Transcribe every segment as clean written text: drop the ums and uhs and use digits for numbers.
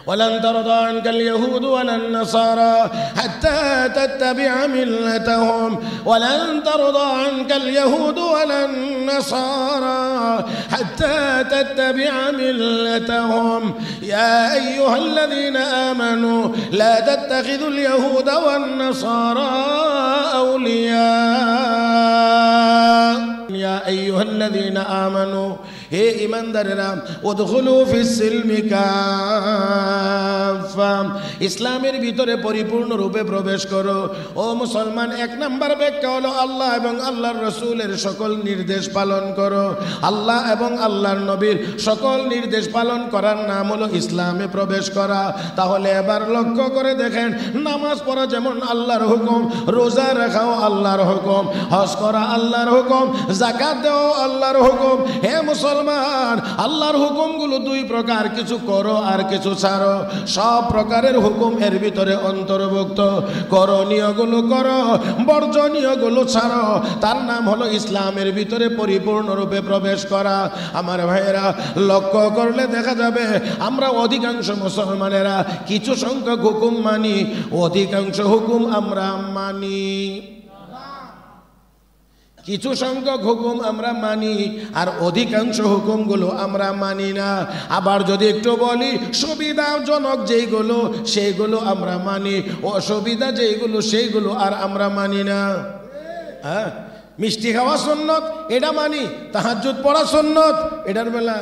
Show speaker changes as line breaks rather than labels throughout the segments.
ওয়ালান তারদা আনকাল ইয়াহুদ ওয়ালান নাসারা হাত্তা তাত্তাবিআ মিল্লাতাহুম ওয়ালান তারদা আনকাল ইয়াহুদ ওয়ালান নাসারা হাত্তা তাত্তাবিআ মিল্লাতাহুম ইয়া আইয়ুহাল্লাযীনা আমানু লা তাত্তাখিযুল ইয়াহুদা ওয়ান নাসারা আউলিয়া ইয়া আইয়ুহাল্লাযীনা আমানু হে ঈমানদারেরা উদখুলু ফিস সিলমি কাফা ইসলামের ভিতরে পরিপূর্ণ রূপে প্রবেশ করো। ও মুসলমান, এক নাম্বার ব্যাখ্যা হলো আল্লাহ এবং আল্লাহর রাসূলের সকল নির্দেশ পালন করো। আল্লাহ এবং আল্লাহর নবীর সকল নির্দেশ পালন করার নাম হলো ইসলামে প্রবেশ করা। তাহলে এবার লক্ষ্য করে দেখেন, নামাজ পড়া যেমন আল্লাহর হুকুম, রোজা রাখাও আল্লাহর হুকুম, হজ করা আল্লাহর হুকুম, যাকাত দেওয়া আল্লাহর হুকুম। হে মুসলমান, আল্লাহর হুকুমগুলো দুই প্রকার, কিছু করো আর কিছু ছাড়ো। সব প্রকারের হুকুম এর ভিতরে অন্তর্ভুক্ত। করণীয়গুলো করো, বর্জনীয়গুলো ছাড়ো। তার নাম হলো ইসলামের ভিতরে পরিপূর্ণরূপে প্রবেশ করা। আমার ভাইয়েরা, লক্ষ্য করলে দেখা যাবে আমরা অধিকাংশ মুসলমানেরা কিছু সংখ্যক হুকুম মানি, অধিকাংশ হুকুম আমরা মানি। কিছু সংখ্যক হুকুম আমরা মানি আর অধিকাংশ হুকুমগুলো আমরা মানি না। আবার যদি একটু বলি, সুবিধাজনক যেইগুলো সেইগুলো আমরা মানি, অসুবিধা যেইগুলো সেইগুলো আর আমরা মানি না। হ্যাঁ, মিষ্টি খাওয়া সুন্নত, এটা মানি। তাহাজ্জুদ পড়া সুন্নত, এটার বেলা।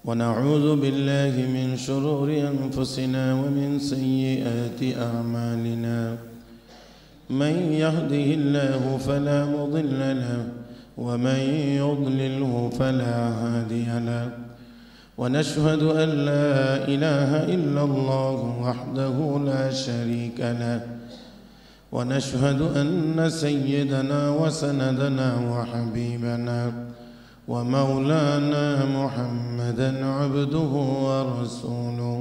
ونعوذ بالله من شرور أنفسنا ومن سيئات أعمالنا من يهده الله فلا مضل له ومن يضلله فلا هادي له ونشهد أن لا إله إلا الله وحده لا شريك له ونشهد أن سيدنا وسندنا وحبيبنا ومولانا محمدا عبده ورسوله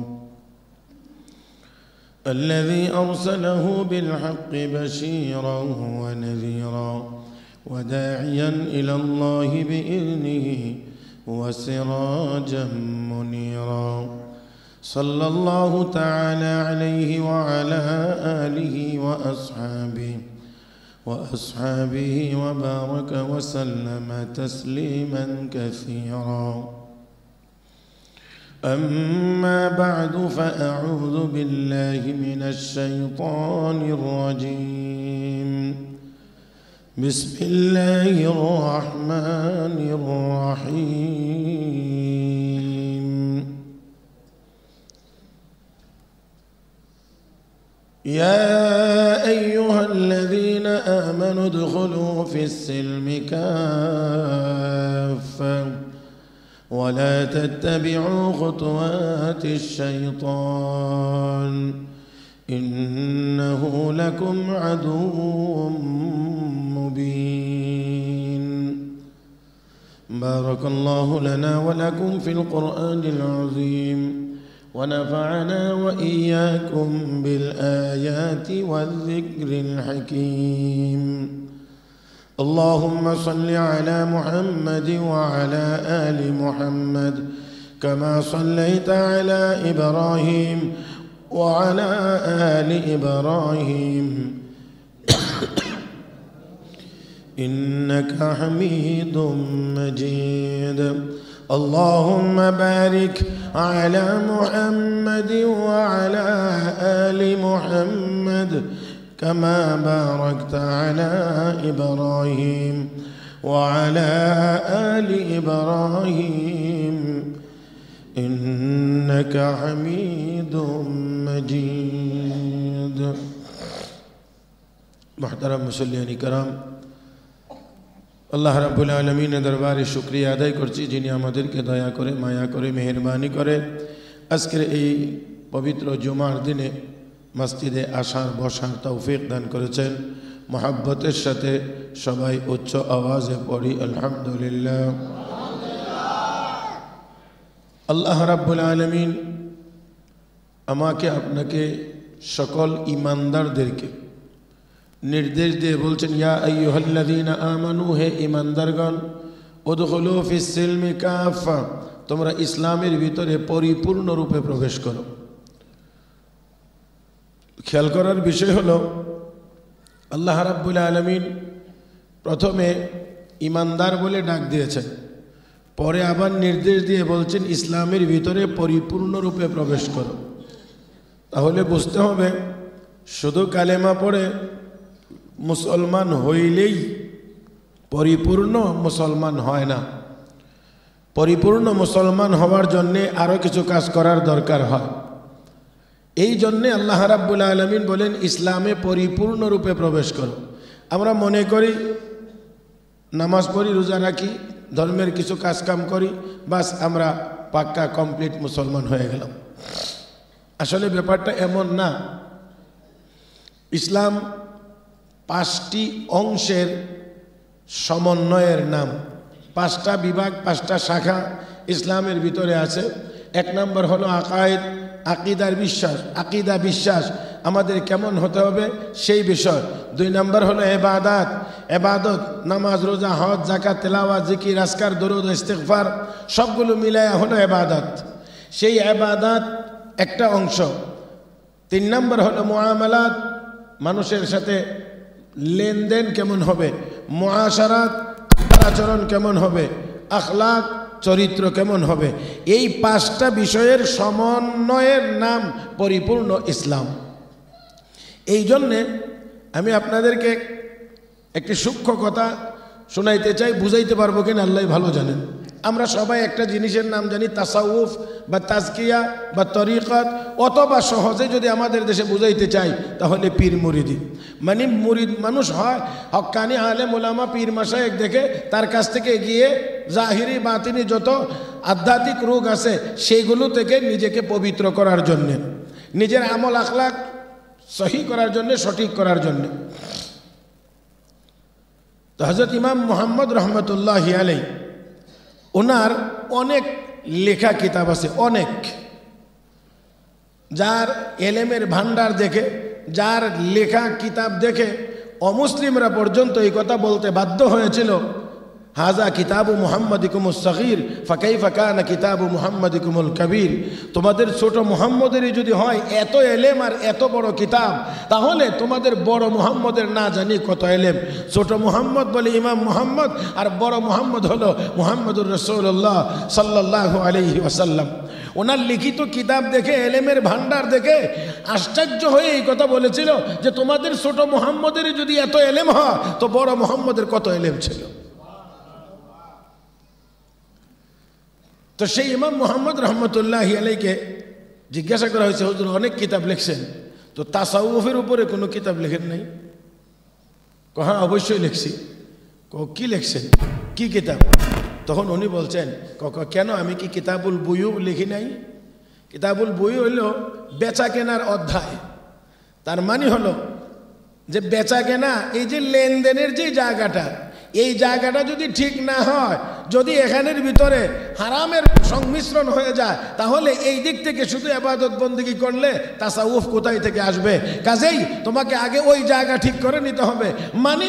الذي أرسله بالحق بشيرا ونذيرا وداعيا إلى الله بإذنه وسراجا منيرا صلى الله تعالى عليه وعلى آله وأصحابه وبارك وسلم تسليما كثيرا. أما بعد فأعوذ بالله من الشيطان الرجيم. بسم الله الرحمن الرحيم. يا أيها الذين آمنوا ادخلوا في السلم كافة ولا تتبعوا خطوات الشيطان إنه لكم عدو مبين. بارك الله لنا ولكم في القرآن العظيم ونفعنا وإياكم بالآيات والذكر الحكيم. اللهم صل على محمد وعلى آل محمد كما صليت على إبراهيم وعلى آل إبراهيم إنك حميد مجيد. اللهم بارك على محمد وعلى آل محمد كما باركت على إبراهيم وعلى آل إبراهيم إنك حميد مجيد. محترم মুসল্লিয়ান کرام, আল্লাহ রাব্বুল আলামিনের দরবারে শুকরিয়া আদায় করছি, যিনি আমাদেরকে দয়া করে, মায়া করে, মেহেরবানি করে আজকের এই পবিত্র জুমার দিনে মসজিদে আসার বসার তৌফিক দান করেছেন। মহব্বতের সাথে সবাই উচ্চ আওয়াজে পড়ি আলহামদুলিল্লাহ। আল্লাহ রাব্বুল আলামিন আমাকে আপনাকে সকল ঈমানদারদেরকে নির্দেশ দিয়ে বলছেন, ইয়া আইয়ুহাল্লাযীনা আমানু, হে ঈমানদারগণ, উদখুলু ফিস সিলমি কাফা, তোমরা ইসলামের ভিতরে পরিপূর্ণ রূপে প্রবেশ করো। খেয়াল করার বিষয় হলো আল্লাহ রাব্বুল আলামিন প্রথমে ইমানদার বলে ডাক দিয়েছেন, পরে আবার নির্দেশ দিয়ে বলছেন ইসলামের ভিতরে পরিপূর্ণরূপে প্রবেশ করো। তাহলে বুঝতে হবে শুধু কালেমা পড়ে মুসলমান হইলেই পরিপূর্ণ মুসলমান হয় না। পরিপূর্ণ মুসলমান হওয়ার জন্যে আরও কিছু কাজ করার দরকার হয়। এই জন্যে আল্লাহ রাব্বুল আলামিন বলেন ইসলামে পরিপূর্ণরূপে প্রবেশ করো। আমরা মনে করি নামাজ পড়ি, রোজা রাখি, ধর্মের কিছু কাজকাম করি, বাস আমরা পাক্কা কমপ্লিট মুসলমান হয়ে গেলাম। আসলে ব্যাপারটা এমন না। ইসলাম 5টি অংশের সমন্বয়ের নাম। 5টা বিভাগ, 5টা শাখা ইসলামের ভিতরে আছে। 1 নম্বর হলো আকায়েদ, আকিদার বিশ্বাস, আকিদা বিশ্বাস আমাদের কেমন হতে হবে সেই বিষয়। 2 নম্বর হলো ইবাদত, ইবাদত নামাজ, রোজা, হজ, যাকাত, তেলাওয়াত, জিকির, আজকার, দরুদ, ইস্তিগফার সবগুলো মিলায়া হলো ইবাদত। সেই ইবাদত একটা অংশ। 3 নম্বর হলো মুআমালাত, মানুষের সাথে লেনদেন কেমন হবে, মুআশারাত আচরণ কেমন হবে, আখলাক চরিত্র কেমন হবে। এই 5টা বিষয়ের সমন্বয়ের নাম পরিপূর্ণ ইসলাম। এই জন্যে আমি আপনাদেরকে একটি সূক্ষ্ম কথা শোনাইতে চাই, বুঝাইতে পারবো কিনা আল্লাহ ভালো জানেন। আমরা সবাই একটা জিনিসের নাম জানি তাসাউফ বা তাজকিয়া বা তরিকত, অথবা সহজে যদি আমাদের দেশে বুঝাইতে চাই তাহলে পীর মুরিদি। মানে মুরিদ মানুষ হয় হক্কানি আলেম ওলামা পীর মাশায়েখ দেখে তার কাছ থেকে গিয়ে জাহিরি বাতিনি যত আধ্যাত্মিক রোগ আছে সেইগুলো থেকে নিজেকে পবিত্র করার জন্যে, নিজের আমল আখলাক সহি করার জন্যে, সঠিক করার জন্যে। তো হযরত ইমাম মুহাম্মদ রহমতুল্লাহি আলাইহি ওনার অনেক লেখা কিতাব আছে, অনেক। যার এলেমের ভান্ডার দেখে, যার লেখা কিতাব দেখে অমুসলিমরা পর্যন্ত এই কথা বলতে বাধ্য হয়েছিল, হাজা কিতাবু মুহাম্মাদিকুমুস সগীর ফাকাইফা কানা কিতাবু মুহাম্মাদিকুমুল কবীর। তোমাদের ছোট মুহাম্মদেরই যদি হয় এত এলেম আর এত বড় কিতাব, তাহলে তোমাদের বড় মুহাম্মদের না জানি কত এলেম। ছোট মুহাম্মদ বলে ইমাম মুহাম্মদ, আর বড় মুহাম্মদ হলো মুহাম্মদুর রাসূলুল্লাহ সাল্লাল্লাহু আলাইহি ওয়াসাল্লাম। ওনার লিখিত কিতাব দেখে, এলেমের ভান্ডার দেখে আশ্চর্য হয়ে এই কথা বলেছিল যে তোমাদের ছোট মুহাম্মদেরই যদি এত এলেম হয় তো বড় মুহাম্মদের কত এলেম ছিল। তো সেই ইমাম মুহাম্মদ রহমতুল্লাহি আলাইহিকে জিজ্ঞাসা করা হয়েছে, হুজুর অনেক কিতাব লিখছেন, তো তাসাউফের উপরে কোনো কিতাব লেখেন নাই? হ্যাঁ অবশ্যই লিখছি। কি লিখছেন, কি কিতাব? তখন উনি বলছেন, কেন আমি কি কিতাবুল বুয়ু লিখি নাই? কিতাবুল বুয়ু হইল বেচা কেনার অধ্যায়। তার মানে হলো যে বেচা কেনা, এই যে লেনদেনের যে জায়গাটা, এই জায়গাটা যদি ঠিক না হয়, যদি এখানের ভিতরে হারামের সংমিশ্রণ হয়ে যায়, তাহলে এই দিক থেকে শুধু ইবাদত বন্দেগী করলে তাসাউফ কোথায় থেকে আসবে? কাজেই তোমাকে আগে ওই জায়গা ঠিক করে নিতে হবে। মানে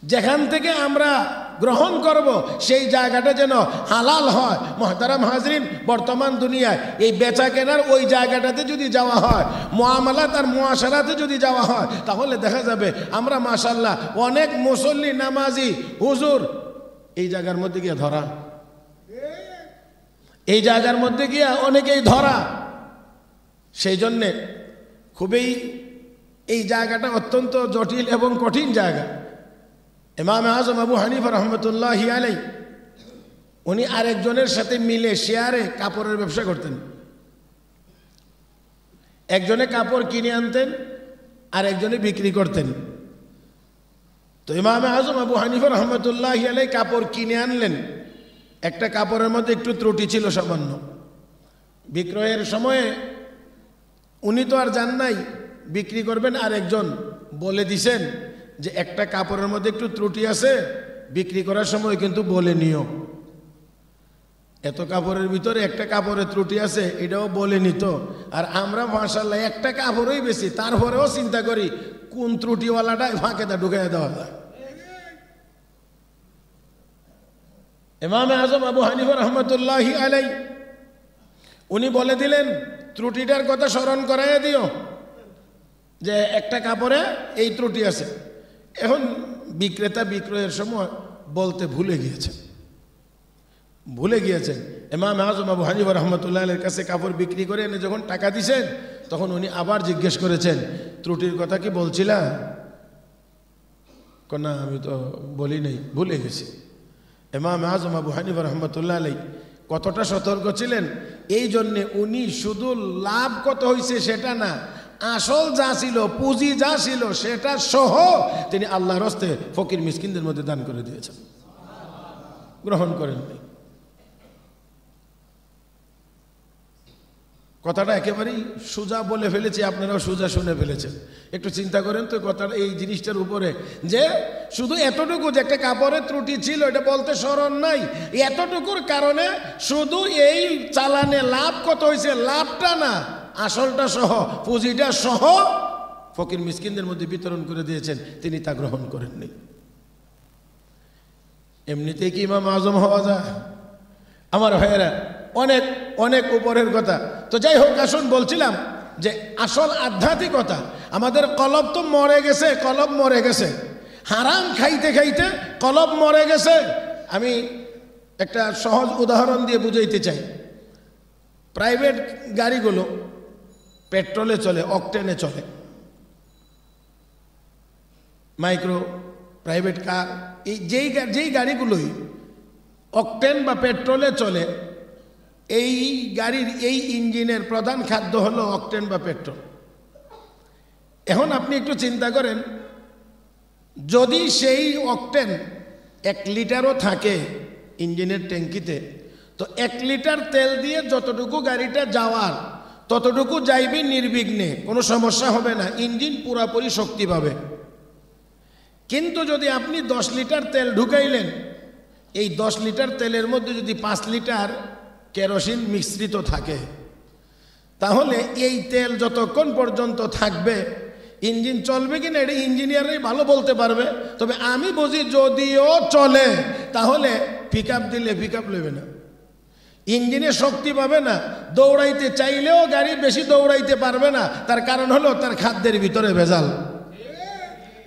যেখান থেকে আমরা গ্রহণ করব সেই জায়গাটা যেন হালাল হয়। মুহতারাম হাজরিন, বর্তমান দুনিয়ায় এই বেচা কেনার ওই জায়গাটাতে যদি যাওয়া হয়, মুআমালাত আর মুআশারাতে যদি যাওয়া হয়, তাহলে দেখা যাবে আমরা মাশাআল্লাহ অনেক মুসল্লি নামাজি হুজুর এই জায়গার মধ্যে গিয়ে ধরা, এই জায়গার মধ্যে গিয়ে অনেকেই ধরা। সেই জন্যে খুবই এই জায়গাটা অত্যন্ত জটিল এবং কঠিন জায়গা। ইমাম আজম আবু হানিফা রহমতুল্লাহি আলাইহি উনি আরেকজনের সাথে মিলে শেয়ারে কাপড়ের ব্যবসা করতেন। একজনে কাপড় কিনে আনতেন আর একজনে বিক্রি করতেন। তো ইমাম আজম আবু হানিফা রহমতুল্লাহি আলাইহি কাপড় কিনে আনলেন, একটা কাপড়ের মধ্যে একটু ত্রুটি ছিল সামান্য। বিক্রয়ের সময়ে উনি তো আর জান নাই বিক্রি করবেন, আর একজন বলে দিছেন যে একটা কাপড়ের মধ্যে একটু ত্রুটি আছে, বিক্রি করার সময় কিন্তু বলে নিও। এত কাপড়ের ভিতরে একটা কাপড়ের ত্রুটি আছে এটাও বলে নিত। আর আমরা মাশাআল্লাহ একটা কাপড়ই বেশি, তারপরেও চিন্তা করি কোন ত্রুটিওয়ালাটা ফাঁকে তা ঢুকাই দেওয়া যায়। ইমাম আজম আবু হানিফা রহমতুল্লাহি আলাইহি উনি বলে দিলেন ত্রুটিটার কথা স্মরণ করাইয়া দিও। যে একটা কাপড়ে এই ত্রুটি আছে। এখন বিক্রেতা বিক্রয়ের সময় বলতে ভুলে গিয়েছেন। ইমাম আজম আবু হানিফা রাহমাতুল্লাহির কাছে কাপড় বিক্রি করে এনে যখন টাকা দিয়েছেন, তখন উনি আবার জিজ্ঞেস করেছেন, ত্রুটির কথা কি বলছিলা? না, আমি তো বলি নাই, ভুলে গেছি। ইমাম আজম আবু হানিফা রাহমাতুল্লাহ আলাইহি কতটা সতর্ক ছিলেন, এই জন্যে উনি শুধু লাভ কত হয়েছে সেটা না, আসল যা ছিল, পুঁজি যা ছিল সেটা সহ তিনি আল্লাহর হস্তে ফকির মিসকিনদের মধ্যে দান করে দিয়েছেন, গ্রহণ করেননি। কথাটা একেবারেই সোজা বলে ফেলেছি, আপনারাও সোজা শুনে ফেলেছেন। একটু চিন্তা করেন তো কথাটা, এই জিনিসটার উপরে যে শুধু এতটুকু যে একটা কাপড়ের ত্রুটি ছিল এটা বলতে স্মরণ নাই, এতটুকুর কারণে শুধু এই চালানে লাভ কত হয়েছে লাভটা না, আসলটা সহ, পুঁজিটা সহ ফকির মিসকিনদের মধ্যে বিতরণ করে দিয়েছেন, তিনি তা গ্রহণ করেননি। এমনিতেই কি ইমাম আজম হওয়া যায়? আমার ভাইয়েরা, অনেক অনেক উপরের কথা। তো যাই হোক, আসুন বলছিলাম যে আসল আধ্যাত্মিকতা, আমাদের কলব তো মরে গেছে, কলব মরে গেছে, হারাম খাইতে খাইতে কলব মরে গেছে। আমি একটা সহজ উদাহরণ দিয়ে বুঝাইতে চাই। প্রাইভেট গাড়িগুলো পেট্রোলে চলে, অকটেনে চলে, মাইক্রো প্রাইভেট কার, এই যেই গাড়িগুলোই অকটেন বা পেট্রোলে চলে, এই গাড়ির এই ইঞ্জিনের প্রধান খাদ্য হলো অকটেন বা পেট্রোল। এখন আপনি একটু চিন্তা করেন, যদি সেই অকটেন 1 লিটারও থাকে ইঞ্জিনের ট্যাঙ্কিতে, তো 1 লিটার তেল দিয়ে যতটুকু গাড়িটা যাওয়ার ততটুকু যাইবে নির্বিঘ্নে, কোনো সমস্যা হবে না, ইঞ্জিন পুরাপুরি শক্তি পাবে। কিন্তু যদি আপনি 10 লিটার তেল ঢুকাইলেন, এই 10 লিটার তেলের মধ্যে যদি 5 লিটার কেরোসিন মিশ্রিত থাকে, তাহলে এই তেল যতক্ষণ পর্যন্ত থাকবে ইঞ্জিন চলবে কিনা এটা ইঞ্জিনিয়ারই ভালো বলতে পারবে। তবে আমি বুঝি যদিও চলে, তাহলে পিক আপ দিলে পিক আপ নেবে না, ইঞ্জিনে শক্তি পাবে না, দৌড়াইতে চাইলেও গাড়ি বেশি দৌড়াইতে পারবে না। তার কারণ হলো তার খাদ্যের ভিতরে ভেজাল।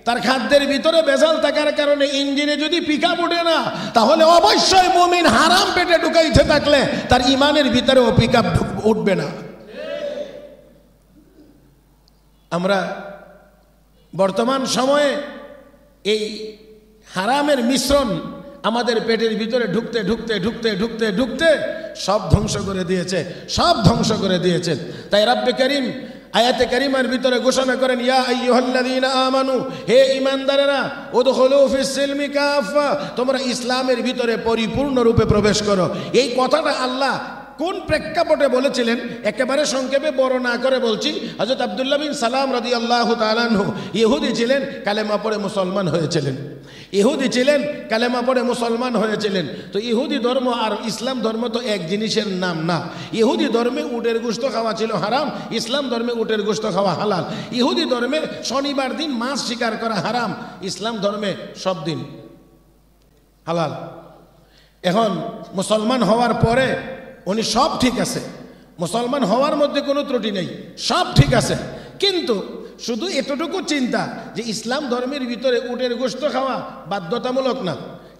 তার খাদ্যের ভিতরে ভেজাল থাকার কারণে ইঞ্জিনে যদি পিক আপ উঠে না, তাহলে অবশ্যই মুমিন হারাম পেটে ঢুকাইতে থাকলে তার ইমানের ভিতরেও পিক আপ উঠবে না। আমরা বর্তমান সময়ে এই হারামের মিশ্রণ আমাদের পেটের ভিতরে ঢুকতে ঢুকতে ঢুকতে ঢুকতে ঢুকতে সব ধ্বংস করে দিয়েছে, সব ধ্বংস করে দিয়েছেন। তাই রব্বে করিম আয়াতে কারিমার ভিতরে ঘোষণা করেন, ইয়া আইয়ুহাল্লাযীনা আমানু, হে ঈমানদারেরা, উদখুলু ফিস সিলমি কাফা, তোমরা ইসলামের ভিতরে পরিপূর্ণরূপে প্রবেশ করো। এই কথাটা আল্লাহ কোন প্রেক্ষাপটে বলেছিলেন একেবারে সংক্ষেপে বড় না করে বলছি। হযরত আব্দুল্লাহ বিন সালাম রাদিয়াল্লাহু তাআলা আনহু ইহুদি ছিলেন, কালেমা পড়ে মুসলমান হয়েছিলেন। ইহুদি ছিলেন, কালেমা পড়ে মুসলমান হয়েছিলেন। তো ইহুদি ধর্ম আর ইসলাম ধর্ম তো এক জিনিসের নাম না। ইহুদি ধর্মে উটের গোশত খাওয়া ছিল হারাম, ইসলাম ধর্মে উটের গোশত খাওয়া হালাল। ইহুদি ধর্মে শনিবার দিন মাছ শিকার করা হারাম, ইসলাম ধর্মে সব দিন হালাল। এখন মুসলমান হওয়ার পরে উনি সব ঠিক আছে, মুসলমান হওয়ার মধ্যে কোনো ত্রুটি নেই, সব ঠিক আছে। কিন্তু শুধু এতটুকু চিন্তা যে ইসলাম ধর্মের ভিতরে উটের গোশত খাওয়া বাধ্যতামূলক না,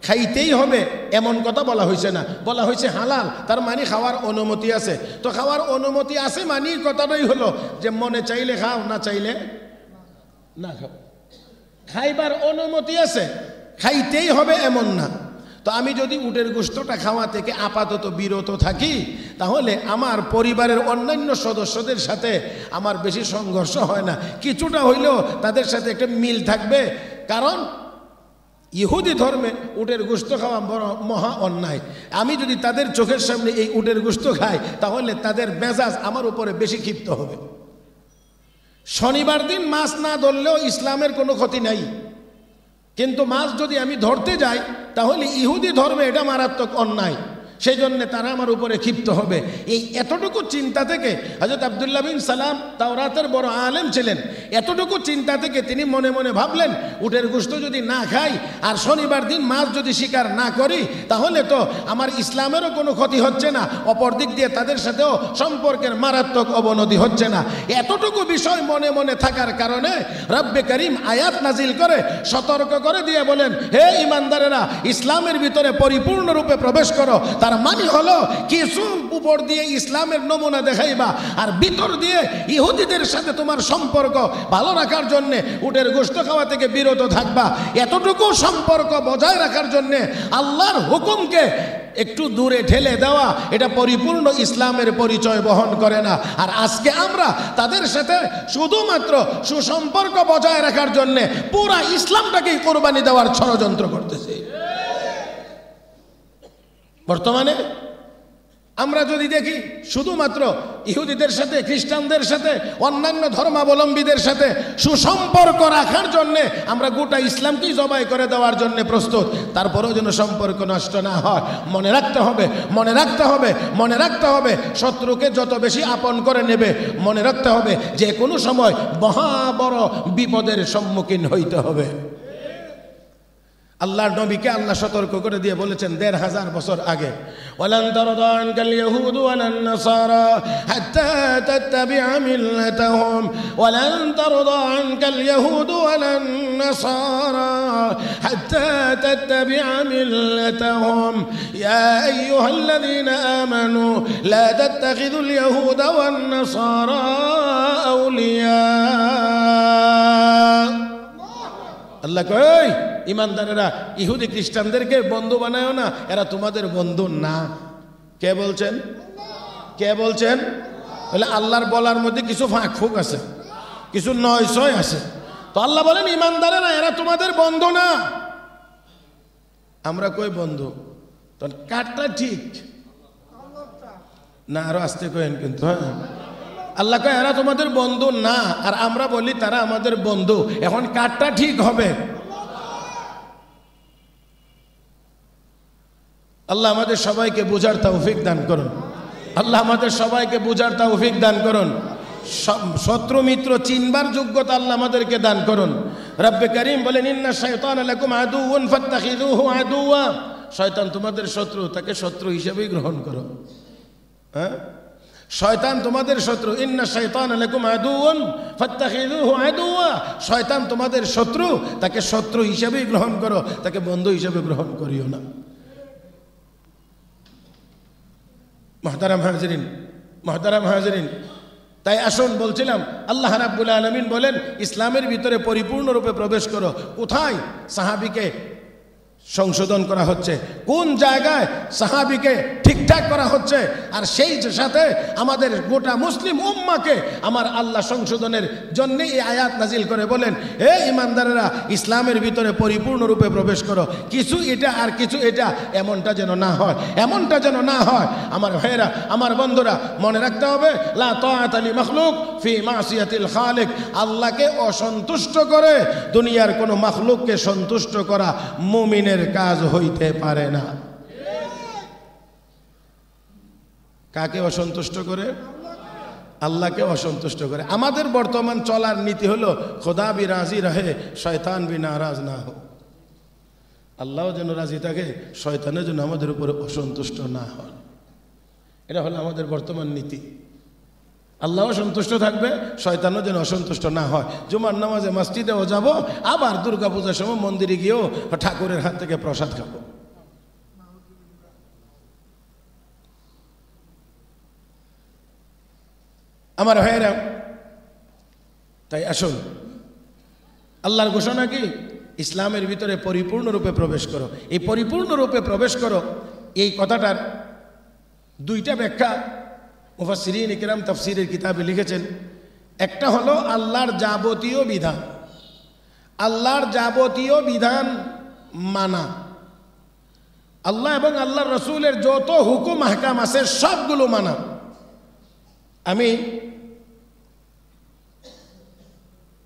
খাইতেই হবে এমন কথা বলা হয়েছে না, বলা হয়েছে হালাল, তার মানে খাওয়ার অনুমতি আছে। তো খাওয়ার অনুমতি আছে মানে কথাটাই হলো যে মনে চাইলে খাও, না চাইলে না খাও। খাইবার অনুমতি আছে, খাইতেই হবে এমন না। তো আমি যদি উটের গোশতটা খাওয়া থেকে আপাতত বিরত থাকি, তাহলে আমার পরিবারের অন্যান্য সদস্যদের সাথে আমার বেশি সংঘর্ষ হয় না, কিছুটা হইলেও তাদের সাথে একটা মিল থাকবে। কারণ ইহুদি ধর্মে উটের গোশত খাওয়া বড় মহা অন্যায়। আমি যদি তাদের চোখের সামনে এই উটের গোশত খাই, তাহলে তাদের মেজাজ আমার উপরে বেশি ক্ষিপ্ত হবে। শনিবার দিন মাছ না ধরলেও ইসলামের কোনো ক্ষতি নাই, কিন্তু মাছ যদি আমি ধরতে যাই, তাহলে ইহুদি ধর্মে এটা মারাত্মক অন্যায়। সেই জন্যে তারা আমার উপরে ক্ষিপ্ত হবে। এই এতটুকু চিন্তা থেকে হযরত আব্দুল্লাহ বিন সালাম তাওরাতের বড় আলেম ছিলেন, এতটুকু চিন্তা থেকে তিনি মনে মনে ভাবলেন উটের গোশত যদি না খাই আর শনিবার দিন মাছ যদি শিকার না করি তাহলে তো আমার ইসলামেরও কোনো ক্ষতি হচ্ছে না, অপর দিক দিয়ে তাদের সাথেও সম্পর্কের মারাত্মক অবনতি হচ্ছে না। এতটুকু বিষয় মনে মনে থাকার কারণে রব্বে করিম আয়াত নাজিল করে সতর্ক করে দিয়ে বলেন, হে ইমানদারেরা, ইসলামের ভিতরে পরিপূর্ণরূপে প্রবেশ করো। তার মানে হলো কিছু উপর দিয়ে ইসলামের নমুনা দেখাইবা আর ভিতর দিয়ে ইহুদিদের সাথে তোমার সম্পর্ক ভালো রাখার জন্য উটের গোশত খাওয়া থেকে বিরত থাকবা। এতটুকু সম্পর্ক বজায় রাখার জন্য আল্লাহর হুকুমকে একটু দূরে ঠেলে দেওয়া, এটা পরিপূর্ণ ইসলামের পরিচয় বহন করে না। আর আজকে আমরা তাদের সাথে শুধুমাত্র সুসম্পর্ক বজায় রাখার জন্য পুরা ইসলামটাকেই কোরবানি দেওয়ার ষড়যন্ত্র করতেছি। বর্তমানে আমরা যদি দেখি শুধুমাত্র ইহুদিদের সাথে, খ্রিস্টানদের সাথে, অন্যান্য ধর্মাবলম্বীদের সাথে সুসম্পর্ক রাখার জন্য আমরা গোটা ইসলামকেই জবাই করে দেওয়ার জন্য প্রস্তুত। তারপরেও যেন সম্পর্ক নষ্ট না হয়। মনে রাখতে হবে, মনে রাখতে হবে, মনে রাখতে হবে, শত্রুকে যত বেশি আপন করে নেবে মনে রাখতে হবে যে কোনো সময় মহা বড় বিপদের সম্মুখীন হইতে হবে। আল্লাহর নবীকে আল্লাহ সতর্ক করে দিয়ে বলেছেন ১৫০০ বছর আগে, ওয়ালান তারদা আনকাল ইয়াহুদু ওয়ালান নাসারা হাত্তা তাত্তাবিআ মিল্লাতাহুম, ওয়ালান তারদা আনকাল ইয়াহুদু ওয়ালান নাসারা হাত্তা তাত্তাবিআ মিল্লাতাহুম, ইয়া আইয়ুহাল্লাযীনা আমানু লা তাত্তাখিযুল ইয়াহুদা ওয়ান নাসারা আউলিয়া। আল্লাহ কয়, ইমানদারেরা ইহুদি খ্রিস্টানদেরকে বন্ধু বানায়ও না, এরা তোমাদের বন্ধু না। কে বলছেন? কে বলছেন? বলে আল্লাহর বলার মধ্যে কিছু ফাঁক ফুক আছে, কিছু নয় ছয় আছে। তো আল্লাহ বলেন ইমানদারেরা এরা তোমাদের বন্ধু না। আমরা কই বন্ধু, তো কাটটা ঠিক না, আরো আসতে কয়েন কিন্তু। হ্যাঁ, আল্লাহ কয় এরা তোমাদের বন্ধু না, আর আমরা বলি তারা আমাদের বন্ধু। এখন কাটটা ঠিক হবে? আল্লাহ আমাদের সবাইকে বুঝার তৌফিক দান করুন। আল্লাহ আমাদের সবাইকে বুঝার তৌফিক দান করুন। শত্রু মিত্র চিনবার যোগ্যতা আল্লাহ আমাদেরকে দান করুন। রব্বে করিম বলেন, ইন্না শাইতানা লাকুম আদুউন ফাত্তাখিযুহু আদুওয়া। শয়তান তোমাদের শত্রু, তাকে শত্রু হিসেবেই গ্রহণ করো। হ্যাঁ, শয়তান তোমাদের শত্রু। ইন্না শাইতানা লাকুম আদুউন ফাত্তাখিযুহু আদুওয়া। শয়তান তোমাদের শত্রু, তাকে শত্রু হিসেবেই গ্রহণ করো, তাকে বন্ধু হিসেবে গ্রহণ করিও না। মুহতারাম হাজিরিন, মুহতারাম হাজিরিন, তাই আসুন বলছিলাম আল্লাহ রাব্বুল আলামিন বলেন ইসলামের ভিতরে পরিপূর্ণরূপে প্রবেশ করো। কোথায় সাহাবীকে সংশোধন করা হচ্ছে, কোন জায়গায় সাহাবীকে ঠিকঠাক করা হচ্ছে, আর সেই সাথে আমাদের গোটা মুসলিম উম্মাকে আমার আল্লাহ সংশোধনের জন্য এই আয়াত নাজিল করে বলেন, হে ইমানদারেরা, ইসলামের ভিতরে পরিপূর্ণরূপে প্রবেশ করো। কিছু এটা আর কিছু এটা, এমনটা যেন না হয়, এমনটা যেন না হয়। আমার ভাইয়েরা, আমার বন্ধুরা, মনে রাখতে হবে লা তাআতা লি মাখলুক ফি মাসিয়াতিল খালিক। আল্লাহকে অসন্তুষ্ট করে দুনিয়ার কোনো মাখলুককে সন্তুষ্ট করা মুমিনের কাজ হইতে পারে না। কাকে অসন্তুষ্ট করে? আল্লাহকে অসন্তুষ্ট করে। আমাদের বর্তমান চলার নীতি হলো খোদা বি রাজি রহে, শয়তান বি নারাজ না হো। আল্লাহ যেন রাজি থাকে, শয়তানের জন্য আমাদের উপরে অসন্তুষ্ট না হন। এটা হলো আমাদের বর্তমান নীতি। আল্লাহও সন্তুষ্ট থাকবে, শয়তানও যেন অসন্তুষ্ট না হয়। জুমার নামাজে মসজিদেও যাব, আবার দুর্গা পূজার সময় মন্দিরে গিয়েও ঠাকুরের হাত থেকে প্রসাদ খাবো। আমার ভাইয়েরা, তাই আসুন, আল্লাহর ঘোষণা কি? ইসলামের ভিতরে পরিপূর্ণরূপে প্রবেশ করো। এই পরিপূর্ণরূপে প্রবেশ করো, এই কথাটার দুইটা ব্যাখ্যা মুফাসসিরিন ইকরাম তাফসীরের কিতাবে লিখেছেন। একটা হলো আল্লাহর যাবতীয় বিধান, আল্লাহর যাবতীয় বিধান মানা। আল্লাহ এবং আল্লাহর রসুলের যত হুকুম আহকাম আছে সবগুলো মানা। আমি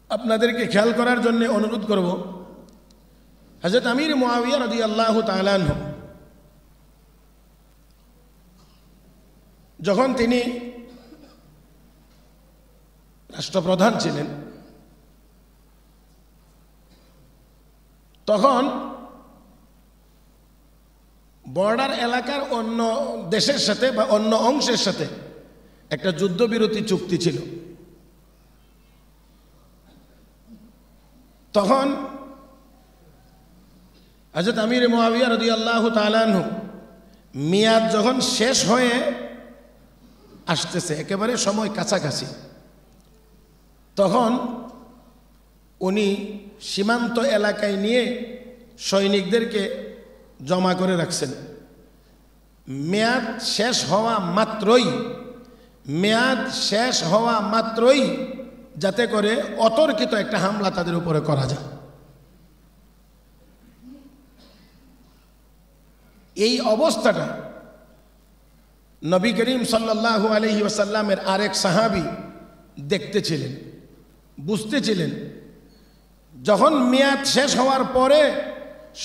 আপনাদেরকে খেয়াল করার জন্য অনুরোধ করব, হযরত আমির মুআবিয়া রাদিয়াল্লাহু তাআলা আনহু যখন তিনি রাষ্ট্রপ্রধান ছিলেন তখন বর্ডার এলাকার অন্য দেশের সাথে বা অন্য অংশের সাথে একটা যুদ্ধবিরতি চুক্তি ছিল। তখন হযরত আমির মুআবিয়া রাদিয়াল্লাহু তাআলা আনহু মেয়াদ যখন শেষ হয়ে আসতেছে, একেবারে সময় কাছাকাছি, তখন উনি সীমান্ত এলাকায় নিয়ে সৈনিকদেরকে জমা করে রাখছেন। মেয়াদ শেষ হওয়া মাত্রই যাতে করে অতর্কিত একটা হামলা তাদের উপরে করা যায়। এই অবস্থাটা নবী করিম সাল্লাল্লাহু আলাইহি ওয়াসাল্লামের আরেক সাহাবী দেখতেছিলেন, বুঝতেছিলেন। যখন মেয়াদ শেষ হওয়ার পরে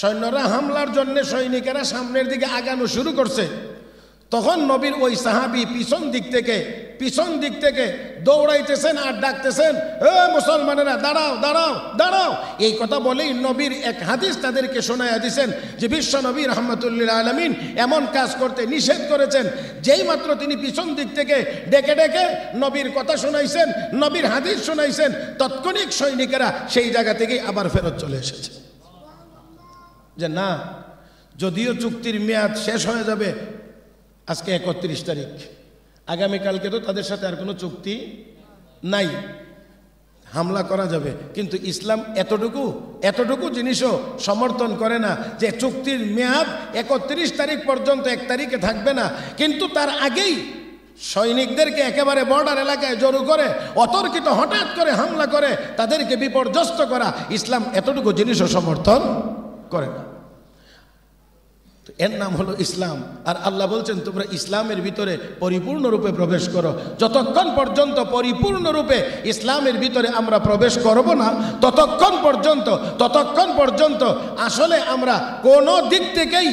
সৈন্যরা হামলার জন্য সৈনিকেরা সামনের দিকে আগানো শুরু করছে, তখন নবীর ওই সাহাবী পিছন দিক থেকে দৌড়াইতেছেন আর ডাকতেছেন, এ মুসলমানেরা দাঁড়াও দাঁড়াও দাঁড়াও। এই কথা বলেই নবীর এক হাদিস তাদেরকে শোনায়া দিয়েছেন যে বিশ্ব নবী রাহমাতুল্লিল আলামিন এমন কাজ করতে নিষেধ করেছেন। যেই মাত্র তিনি পিছন দিক থেকে ডেকে ডেকে নবীর কথা শোনাইছেন, নবীর হাদিস শোনাইছেন, তৎক্ষণিক সৈনিকেরা সেই জায়গা থেকে আবার ফেরত চলে এসেছে। যে না, যদিও চুক্তির মেয়াদ শেষ হয়ে যাবে আজকে 31 তারিখ, আগামীকালকে তো তাদের সাথে আর কোনো চুক্তি নাই, হামলা করা যাবে, কিন্তু ইসলাম এতটুকু জিনিসও সমর্থন করে না যে চুক্তির মেয়াদ 31 তারিখ পর্যন্ত, 1 তারিখে থাকবে না, কিন্তু তার আগেই সৈনিকদেরকে একেবারে বর্ডার এলাকায় জড়ো করে অতর্কিত হঠাৎ করে হামলা করে তাদেরকে বিপর্যস্ত করা, ইসলাম এতটুকু জিনিসও সমর্থন করে না। এর নাম হলো ইসলাম। আর আল্লাহ বলছেন তোমরা ইসলামের ভিতরে পরিপূর্ণরূপে প্রবেশ করো। যতক্ষণ পর্যন্ত পরিপূর্ণরূপে ইসলামের ভিতরে আমরা প্রবেশ করব না, ততক্ষণ পর্যন্ত আসলে আমরা কোনো দিক থেকেই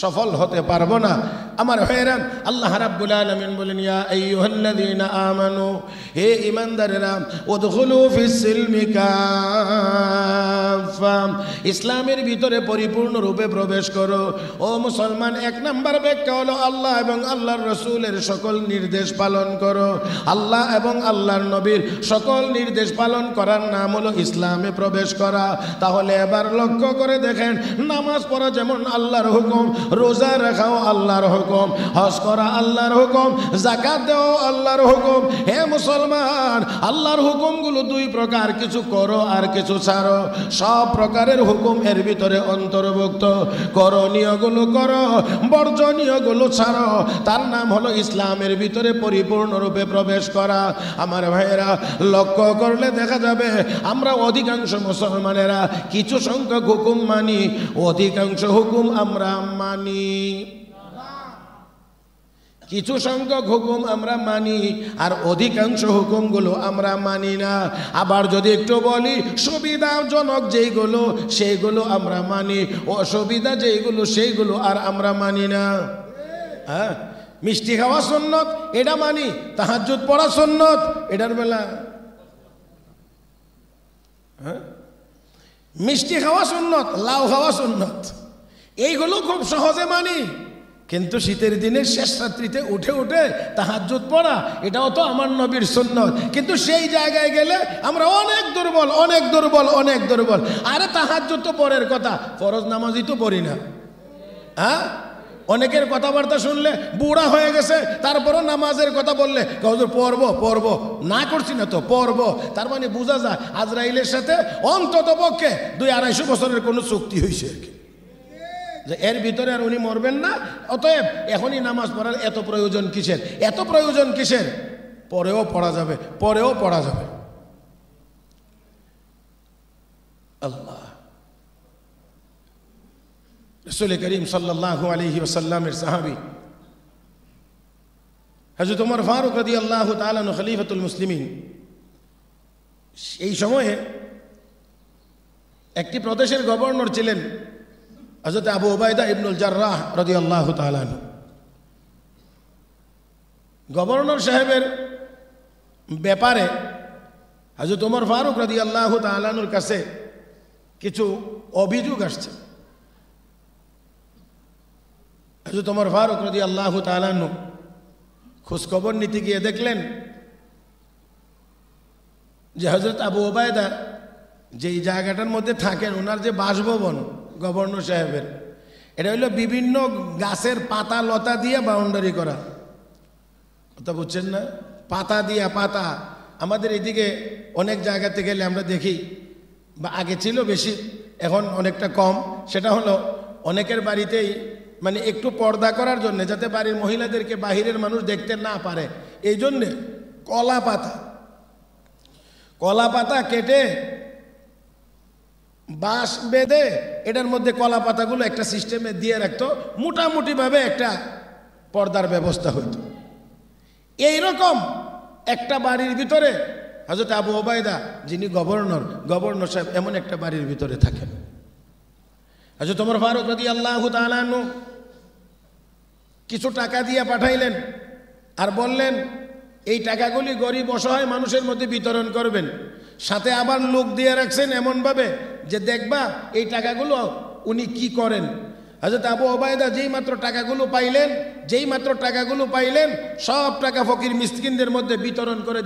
সফল হতে পারবো না। আমার ভাইয়েরা, আল্লাহ রাব্বুল আলামিন বলেন, ইয়া আইয়ুহাল্লাযীনা আমানু, হে ঈমানদারেরা, উদখুলু ফিস সিলমি কাফা, ইসলামের ভিতরে পরিপূর্ণরূপে প্রবেশ করো। ও মুসলমান, 1 নাম্বার ব্যাখ্যা হলো আল্লাহ এবং আল্লাহর রাসূলের সকল নির্দেশ পালন করো। আল্লাহ এবং আল্লাহর নবীর সকল নির্দেশ পালন করার নাম হলো ইসলামে প্রবেশ করা। তাহলে এবার লক্ষ্য করে দেখেন, নামাজ পড়া যেমন আল্লাহর হুকুম, রোজা রাখাও আল্লাহর হুকুম, হজ করা আল্লাহর হুকুম, যাকাত দেওয়া আল্লাহর হুকুম। হে মুসলমান, আল্লাহর হুকুমগুলো 2 প্রকার, কিছু করো আর কিছু ছাড়ো। সব প্রকারের হুকুম এর ভিতরে অন্তর্ভুক্ত। করণীয়গুলো করো, বর্জনীয়গুলো ছাড়ো। তার নাম হলো ইসলামের ভিতরে পরিপূর্ণরূপে প্রবেশ করা। আমার ভাইয়েরা, লক্ষ্য করলে দেখা যাবে আমরা অধিকাংশ মুসলমানেরা কিছু সংখ্যক হুকুম মানি, অধিকাংশ হুকুম আমরা মানি। কিছু সংখ্যক হুকুম আমরা মানি আর অধিকাংশ হুকুমগুলো আমরা মানি না। আবার যদি একটু বলি, সুবিধাজনক যেইগুলো সেইগুলো আমরা মানি, অসুবিধা যেইগুলো সেইগুলো আর আমরা মানি না। হ্যাঁ, মিষ্টি খাওয়া সুন্নত, এটা মানি। তাহাজ্জুদ পড়া সুন্নত, এটার বেলা হ্যাঁ, মিষ্টি খাওয়া সুন্নত, লাউ খাওয়া সুন্নত, এইগুলো খুব সহজে মানি। কিন্তু শীতের দিনের শেষ রাত্রিতে উঠে তাহাজ্জুদ পড়া, এটাও তো আমার নবীর সুন্নত। কিন্তু সেই জায়গায় গেলে আমরা অনেক দুর্বল। আরে তাহাজ্জুদ তো পরের কথা, ফরজ নামাজই তো পড়ি না। হ্যাঁ, অনেকের কথাবার্তা শুনলে বুড়া হয়ে গেছে, তারপরও নামাজের কথা বললে হুজুর পড়বো না, করছি না তো পড়বো। তার মানে বোঝা যায় আজরাইলের সাথে অন্তত পক্ষে 200-250 বছরের কোনো চুক্তি হয়েছে আর কি, যে এর ভিতরে আর উনি মরবেন না। অতএব এখনই নামাজ পড়ার এত প্রয়োজন কিসের? পরেও পড়া যাবে। আল্লাহ রাসূল করিম সাল্লাল্লাহু আলাইহি ওয়াসাল্লামের সাহাবী হযরত ওমর ফারুক রাদিয়াল্লাহু তাআলা আনহু খলিফাতুল মুসলিমিন, এই সময়ে একটি প্রদেশের গভর্নর ছিলেন হযরত আবু উবাইদা ইবনুল জাররাহ রাদিয়াল্লাহু তাআলা আনহু। গভর্নর সাহেবের ব্যাপারে হযরত ওমর ফারুক রাদিয়াল্লাহু তাআলা আনহুর কাছে কিছু অভিযোগ আসছে। হযরত ওমর ফারুক রাদিয়াল্লাহু তাআলা আনহু খোঁজখবর নিতে গিয়ে দেখলেন যে হযরত আবু ওবায়দা যেই জায়গাটার মধ্যে থাকেন, ওনার যে বাসভবন গভর্নর সাহেবের, এটা হলো বিভিন্ন গাছের পাতা লতা দিয়ে বাউন্ডারি করা। কথা বুঝছেন না? পাতা দিয়া পাতা। আমাদের এদিকে অনেক জায়গাতে গেলে আমরা দেখি, বা আগে ছিল বেশি, এখন অনেকটা কম, সেটা হলো অনেকের বাড়িতেই মানে একটু পর্দা করার জন্য, যাতে বাড়ির মহিলাদেরকে বাহিরের মানুষ দেখতে না পারে, এই জন্যে কলা পাতা কেটে বাঁশ বেঁধে এটার মধ্যে কলা পাতাগুলো একটা সিস্টেমে দিয়ে রাখতো, মোটামুটিভাবে একটা পর্দার ব্যবস্থা হইতো। এইরকম একটা বাড়ির ভিতরে হযরত আবু ওবায়দা, যিনি গভর্নর সাহেব, এমন একটা বাড়ির ভিতরে থাকেন। হযরত ওমর ফারুক রাদিয়াল্লাহু তাআলা আনহু কিছু টাকা দিয়ে পাঠাইলেন আর বললেন এই টাকাগুলি গরিব অসহায় মানুষের মধ্যে বিতরণ করবেন। সাথে আবার লোক দিয়ে রাখছেন এমনভাবে যে দেখবা এই টাকাগুলো উনি কি করেন। হযরত আবু ওবায়দা যেই মাত্র টাকাগুলো পাইলেন সব টাকা ফকির মিসকিনদের মধ্যে বিতরণ করে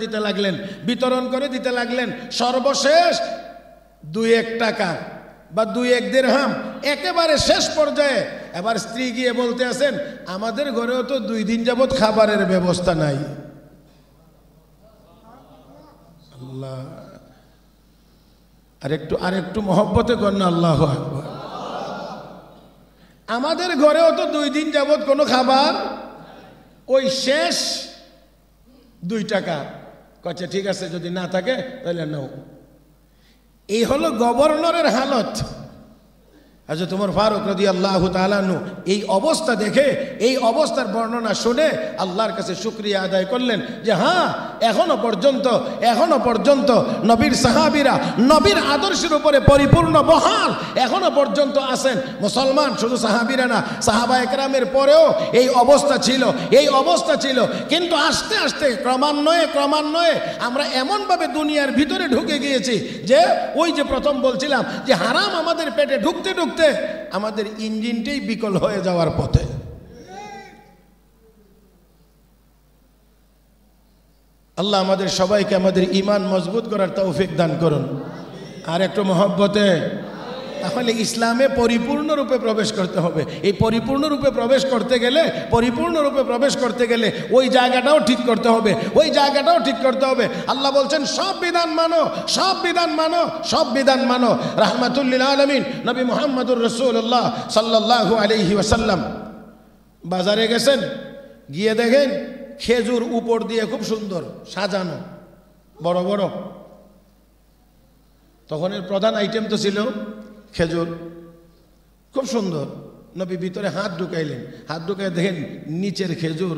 দিতে লাগলেন। সর্বশেষ 2-1 টাকা বা 2-1 দিরহাম, একেবারে শেষ পর্যায়ে এবার স্ত্রী গিয়ে বলতে আছেন, আমাদের ঘরেও তো 2 দিন যাবত খাবারের ব্যবস্থা নাই। আল্লাহ, আরেকটু মহব্বতে করেন আল্লাহু আকবার। আমাদের ঘরেও তো 2 দিন যাবত কোনো খাবার, ওই শেষ 2 টাকা। কচ্ছে ঠিক আছে, যদি না থাকে তাহলে নাও। এই হলো গভর্নরের হালত। হযরত ওমর ফারুক রাদিয়াল্লাহু তাআলা আনহু এই অবস্থা দেখে, এই অবস্থার বর্ণনা শুনে আল্লাহর কাছে শুকরিয়া আদায় করলেন যে হ্যাঁ, এখনো পর্যন্ত নবীর সাহাবীরা নবীর আদর্শের উপরে পরিপূর্ণ বহাল এখনো পর্যন্ত আছেন মুসলমান। শুধু সাহাবীরা না, সাহাবায়ে কেরামের পরেও এই অবস্থা ছিল। কিন্তু আস্তে আস্তে ক্রমান্বয়ে আমরা এমনভাবে দুনিয়ার ভিতরে ঢুকে গিয়েছি যে ওই যে প্রথম বলছিলাম যে হারাম আমাদের পেটে ঢুকতে ঢুকতে আমাদের ইঞ্জিনটাই বিকল হয়ে যাওয়ার পথে। আল্লাহ আমাদের সবাইকে আমাদের ঈমান মজবুত করার তৌফিক দান করুন। আর একটু মহব্বতে। তাহলে ইসলামে পরিপূর্ণরূপে প্রবেশ করতে হবে। এই পরিপূর্ণরূপে প্রবেশ করতে গেলে ওই জায়গাটাও ঠিক করতে হবে। আল্লাহ বলছেন সব বিধান মানো। রাহমাতুল লিল আলামিন নবী মুহাম্মদুর রাসূলুল্লাহ সাল্লাল্লাহু আলাইহি ওয়াসাল্লাম বাজারে গেছেন, গিয়ে দেখেন খেজুর উপর দিয়ে খুব সুন্দর সাজানো, বড় বড়। তখন এর প্রধান আইটেম তো ছিল খেজুর, খুব সুন্দর। নবী ভিতরে হাত ঢুকাইলেন, হাত ঢুকাই দেখেন নিচের খেজুর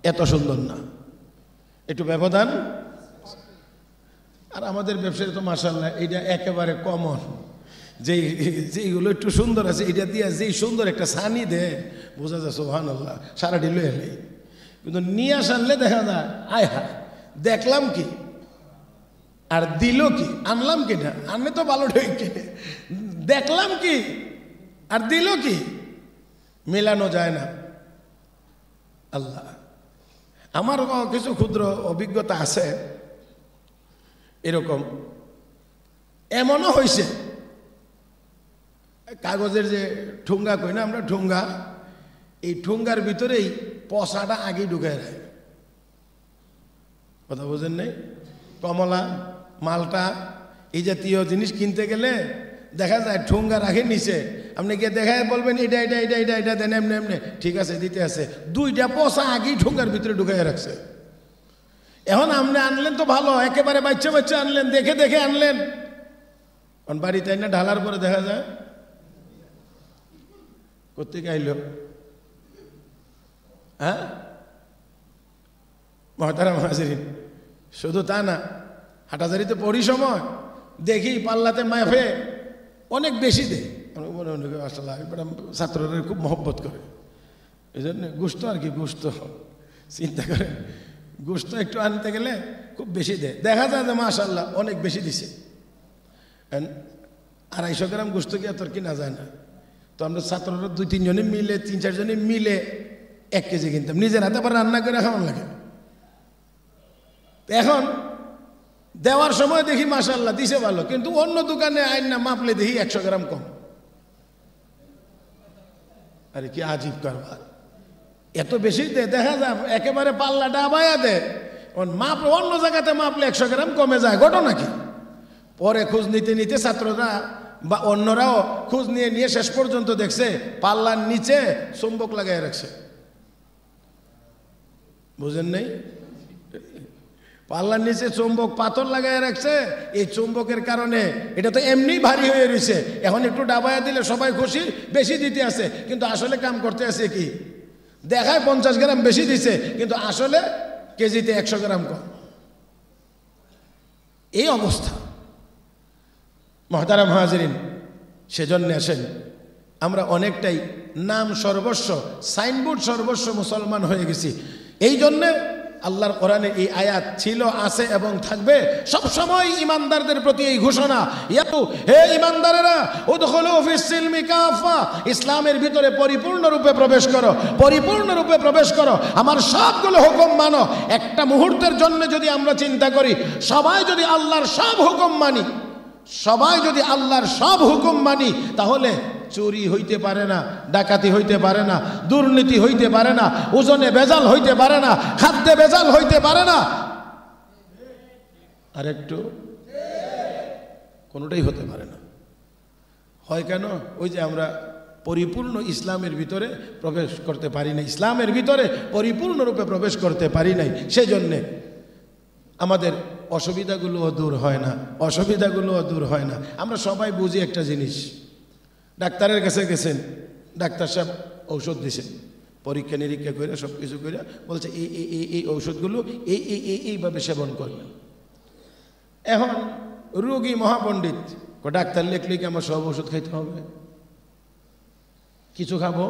এত সুন্দর না, একটু ব্যবধান। আর আমাদের ব্যবসায়ী তো মাশাআল্লাহ এটা একেবারে কমন, যেইগুলো একটু সুন্দর আছে এটা দিয়ে যেই সুন্দর একটা সানি দেয়, বোঝা যায় সুবহানাল্লাহ সারা ঢিল এলে। কিন্তু নিয়ে আনলে দেখা যায় আয় হা, দেখলাম কি আর দিল কি, আনলাম কি না, আনলে তো ভালো ঢেকে, দেখলাম কি আর দিল কি, মেলানো যায় না। আল্লাহ, আমার কিছু ক্ষুদ্র অভিজ্ঞতা আছে এরকম। এমনও হয়েছে কাগজের যে ঠুঙ্গা কই না আমরা, ঠুঙ্গা, এই ঠুঙ্গার ভিতরেই পশাটা আগেই ঢুকায় রাখে। কথা বোঝেন নাই? কমলা, মালটা এই জাতীয় জিনিস কিনতে গেলে দেখা যায় ঠুঙ্গা রাখে নিচে, আপনি গিয়ে দেখায় বলবেন এটা দেন, এমনি ঠিক আছে দিতে আছে, 2টা পশা আগেই ঠুঙ্গার ভিতরে ঢুকাই রাখছে। এখন আপনি আনলেন তো ভালো, একেবারে বাচ্চা আনলেন, দেখে আনলেন, বাড়িতে না ঢালার পরে দেখা যায় কোত্থেকে আইল। হ্যাঁ মহতারাম হাজিরিন, শুধু তা না, হাটাজারিতে পড়ি সময় দেখি পাল্লাতে মাফে অনেক বেশি দেয়। আসলে ছাত্ররা খুব মহব্বত করে, এই জন্য গোস্ত আর কি, গোস্ত চিন্তা করে গোশত একটু আনতে গেলে খুব বেশি দেয়, দেখা যায় যে মাশাআল্লাহ অনেক বেশি দিছে। 250 গ্রাম গোশত কি এত কিনা যায় না। তো আমরা ছাত্ররা 2-3 জনে মিলে 3-4 জনে মিলে 1 কেজি কিনতাম, নিজের হাতে আবার রান্না করে খাওয়ান লাগে। এখন দেওয়ার সময় দেখি মাশাআল্লাহ দিছে ভালো, কিন্তু অন্য দোকানে আইন না মাপলে দেখি 100 গ্রাম কম। আরে কি আজীব কারবার, এত বেশি দেয়, দেখা যায় একেবারে পাল্লাটা আবায়া দেয়, মাপ অন্য জায়গাতে মাপলে 100 গ্রাম কমে যায়, ঘটনা কি? পরে খোঁজ নিতে নিতে ছাত্ররা বা অন্যরাও খোঁজ নিয়ে নিয়ে শেষ পর্যন্ত দেখছে পাল্লার নিচে চুম্বক লাগাই রাখছে। বুঝেন নাই? পাল্লার নিচে চুম্বক পাথর লাগাই রাখছে। এই চুম্বকের কারণে এটা তো এমনি ভারী হয়ে রয়েছে, এখন একটু ডাবায়া দিলে সবাই খুশি, বেশি দিতে আছে, কিন্তু আসলে কাম করতে আছে কি, দেখায় 50 গ্রাম বেশি দিছে, কিন্তু আসলে কেজিতে 100 গ্রাম কম। এই অবস্থা মুহতারাম হাজিরিন। সেজন্য আসেন আমরা অনেকটাই নাম সর্বস্ব, সাইনবোর্ড সর্বস্ব মুসলমান হয়ে গেছি। এই জন্যে আল্লাহর কোরআনে এই আয়াত ছিল, আছে এবং থাকবে সব সময় ইমানদারদের প্রতি এই ঘোষণা, হে ইমানদারেরা উদখুলু ফিস সিলমি কাফা, ইসলামের ভিতরে পরিপূর্ণরূপে প্রবেশ করো, পরিপূর্ণরূপে প্রবেশ করো, আমার সবগুলো হুকুম মানো। একটা মুহূর্তের জন্য যদি আমরা চিন্তা করি, সবাই যদি আল্লাহর সব হুকুম মানি, সবাই যদি আল্লাহর সব হুকুম মানি, তাহলে চুরি হইতে পারে না, ডাকাতি হইতে পারে না, দুর্নীতি হইতে পারে না, ওজনে ভেজাল হইতে পারে না, খাদ্যে ভেজাল হইতে পারে না, আর একটু কোনোটাই হতে পারে না। হয় কেন? ওই যে আমরা পরিপূর্ণ ইসলামের ভিতরে প্রবেশ করতে পারি না, ইসলামের ভিতরে পরিপূর্ণরূপে প্রবেশ করতে পারি নাই। সেজন্যে আমাদের অসুবিধাগুলোও দূর হয় না, অসুবিধাগুলোও দূর হয় না। আমরা সবাই বুঝি একটা জিনিস, ডাক্তারের কাছে গেছেন, ডাক্তার সাহেব ঔষধ দিছেন, পরীক্ষা নিরীক্ষা করে সব কিছু করে বলছে এই ঔষধগুলো এইভাবে সেবন করবেন। এখন রোগী মহাপণ্ডিত, ডাক্তার লেখলে কি আমার সব ওষুধ খাইতে হবে? কিছু খাবো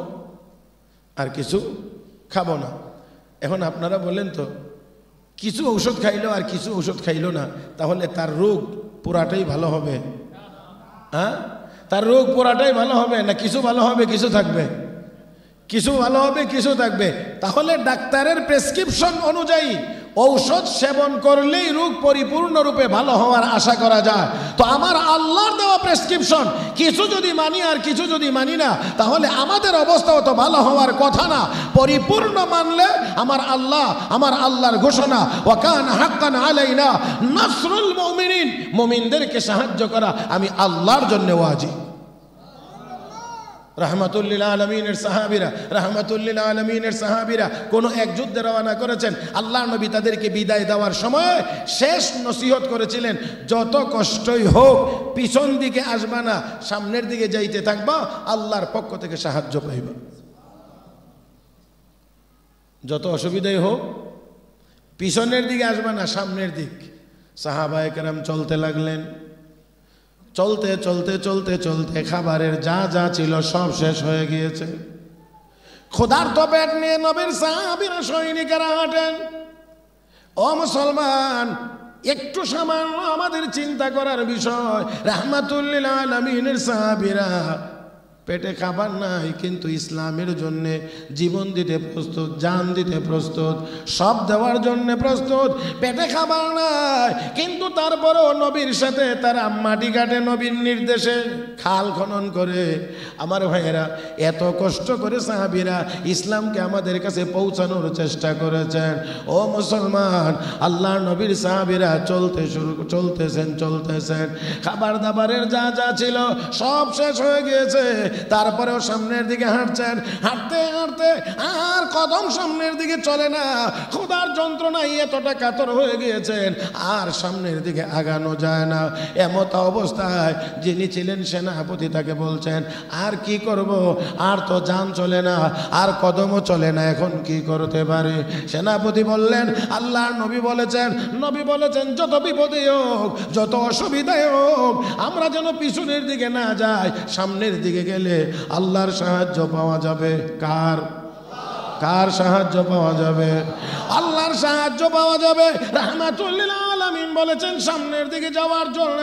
আর কিছু খাবো না। এখন আপনারা বলেন তো, কিছু ঔষধ খাইলো আর কিছু ঔষধ খাইলো না, তাহলে তার রোগ পুরাটাই ভালো হবে? হ্যাঁ, তার রোগ পুরাটাই ভালো হবে না কিছু ভালো হবে কিছু থাকবে? কিছু ভালো হবে কিছু থাকবে। তাহলে ডাক্তারের প্রেসক্রিপশন অনুযায়ী ঔষধ সেবন করলেই রোগ পরিপূর্ণরূপে ভালো হওয়ার আশা করা যায়। তো আমার আল্লাহর দেওয়া প্রেসক্রিপশন কিছু যদি মানি আর কিছু যদি মানি না, তাহলে আমাদের অবস্থাও তো ভালো হওয়ার কথা না। পরিপূর্ণ মানলে আমার আল্লাহর ঘোষণা, ওয়া কানা হাক্কান আলাইনা নাসরুল মুমিনিন, মুমিনদেরকে সাহায্য করা আমি আল্লাহর জন্য ওয়াজিব। রাহমাতুল্লিল আলামিনের সাহাবীরা, রাহমাতুল্লিল আলামিনের সাহাবীরা কোনো এক যুদ্ধে রওনা করেছেন। আল্লাহর নবী তাদেরকে বিদায় দেওয়ার সময় শেষ নসিহত করেছিলেন, যত কষ্টই হোক পিছন দিকে আসবা না, সামনের দিকে যাইতে থাকবা, আল্লাহর পক্ষ থেকে সাহায্য পাইবা। যত অসুবিধাই হোক পিছনের দিকে আসবা না, সামনের দিক। সাহাবায়ে কেরাম চলতে লাগলেন। চলতে চলতে চলতে চলতে খাবারের যা যা ছিল সব শেষ হয়ে গিয়েছে। ক্ষুধার্ত পেট নিয়ে নবীর সাহাবীরা সৈনিকেরা হাঁটেন। ও মুসলমান, একটু সামান্য আমাদের চিন্তা করার বিষয়, রাহমাতুল্লিল আলামিনের সাহাবীরা পেটে খাবার নাই, কিন্তু ইসলামের জন্য জীবন দিতে প্রস্তুত, জান দিতে প্রস্তুত, সব দেওয়ার জন্য প্রস্তুত। পেটে খাবার নাই, কিন্তু তারপরেও নবীর সাথে তারা মাটি কাটে, নবীর নির্দেশে খাল খনন করে। আমার ভাইয়েরা, এত কষ্ট করে সাহাবীরা ইসলামকে আমাদের কাছে পৌঁছানোর চেষ্টা করেছেন। ও মুসলমান, আল্লাহর নবীর সাহাবীরা চলতেছেন, খাবার দাবারের যা যা ছিল সব শেষ হয়ে গিয়েছে। তারপরেও সামনের দিকে হাঁটছেন, হাঁটতে হাঁটতে আর কদম সামনের দিকে চলে না। ক্ষুধার যন্ত্রণায় এতটা কাতর হয়ে গিয়েছেন, আর সামনের দিকে আগানো যায় না। এমত অবস্থায় যিনি ছিলেন সেনাপতি, তাকে বলছেন, আর কি করব, আর তো যান চলে না, আর কদমও চলে না, এখন কি করতে পারে? সেনাপতি বললেন, আল্লাহর নবী বলেছেন যত বিপদে হোক, যত অসুবিধায় হোক, আমরা যেন পিছনের দিকে না যাই, সামনের দিকে গেলে আল্লাহর সাহায্য পাওয়া যাবে। কার সাহায্য পাওয়া যাবে? আল্লাহর সাহায্য পাওয়া যাবে। রাহমাতুল লিল আলামিন বলেছেন সামনের দিকে যাওয়ার জন্য,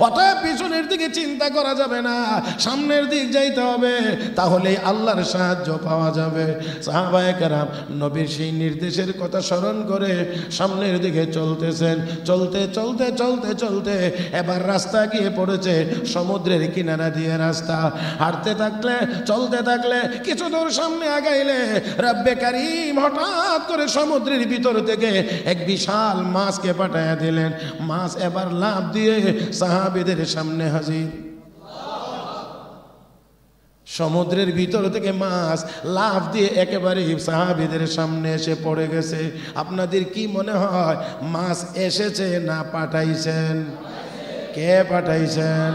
অতএব পিছনের দিকে চিন্তা করা যাবে না, সামনের দিক যাইতে হবে, তাহলেই আল্লাহর সাহায্য পাওয়া যাবে। সাহাবায়ে কেরাম নবীর সেই নির্দেশের কথা স্মরণ করে সামনের দিকে চলতেছেন। চলতে চলতে চলতে চলতে এবার রাস্তা গিয়ে পড়েছে সমুদ্রের কিনারা দিয়ে রাস্তা। হাঁটতে থাকলে, চলতে থাকলে, কিছু দূর সামনে আগাইলে রব্বে কারীম হঠাৎ করে সমুদ্রের ভিতর থেকে এক বিশাল মাছকে পাঠায়া দিলেন। মাছ এবার লাফ দিয়ে সাহাবীদের সামনে হাজির। সমুদ্রের ভিতর থেকে মাছ লাফ দিয়ে একেবারে সাহাবীদের সামনে এসে পড়ে গেছে। আপনাদের কি মনে হয় মাছ এসেছে না পাঠাইছেন? কে পাঠাইছেন?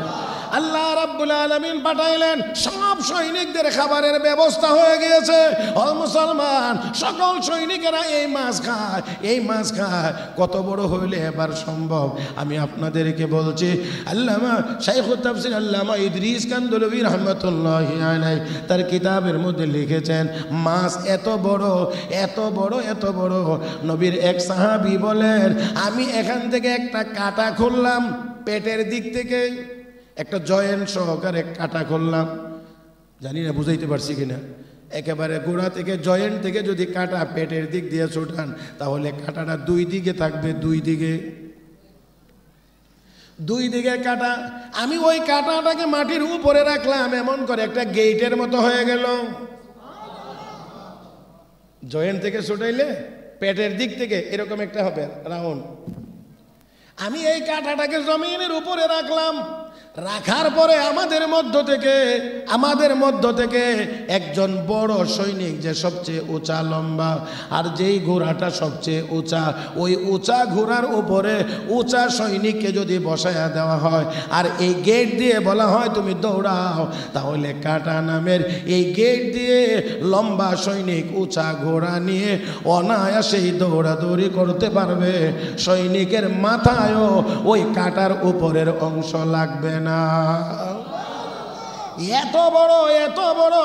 আল্লাহ রাব্বুল আলামিন পাঠাইলেন। সব সৈনিকদের খাবারের ব্যবস্থা হয়ে গিয়েছে। ও মুসলমান, সকল সৈনিকেরা এই মাছ খায়, এই মাছ খায়। কত বড় হইলে এবার সম্ভব? আমি আপনাদেরকে বলছি, আল্লামা শাইখুত তাফসীর আল্লামা ইদ্রিস কান্দলভী রাহমাতুল্লাহি আলাইহি তার কিতাবের মধ্যে লিখেছেন, মাছ এত বড়, এত বড়, এত বড়। নবীর এক সাহাবী বলেন, আমি এখান থেকে একটা কাঁটা খুললাম, পেটের দিক থেকে একটা জয়েন্ট সহকারে কাটা করলাম। জানি না বুঝাইতে পারছি কিনা। একেবারে গোড়া থেকে, জয়েন্ট থেকে যদি কাটা পেটের দিক দিয়ে ছোটান, তাহলে কাটাটা দুই দিকে থাকবে, দুই দিকে কাটা। আমি ওই কাটাটাকে মাটির উপরে রাখলাম, এমন করে একটা গেটের মতো হয়ে গেল। জয়েন্ট থেকে ছোটাইলে পেটের দিক থেকে এরকম একটা হবে রাউন্ড। আমি এই কাটাটাকে জমিনের উপরে রাখলাম। রাখার পরে আমাদের মধ্য থেকে একজন বড় সৈনিক, যে সবচেয়ে উঁচা লম্বা আর যেই ঘোড়াটা সবচেয়ে উঁচা, ওই উঁচা ঘোড়ার উপরে উঁচা সৈনিককে যদি বসায়া দেওয়া হয় আর এই গেট দিয়ে বলা হয় তুমি দৌড়াও, তাহলে কাটা নামের এই গেট দিয়ে লম্বা সৈনিক উঁচা ঘোড়া নিয়ে অনায়াসেই দৌড়াদৌড়ি করতে পারবে। সৈনিকের মাথায়ও ওই কাটার উপরের অংশ লাগবে না। এত বড়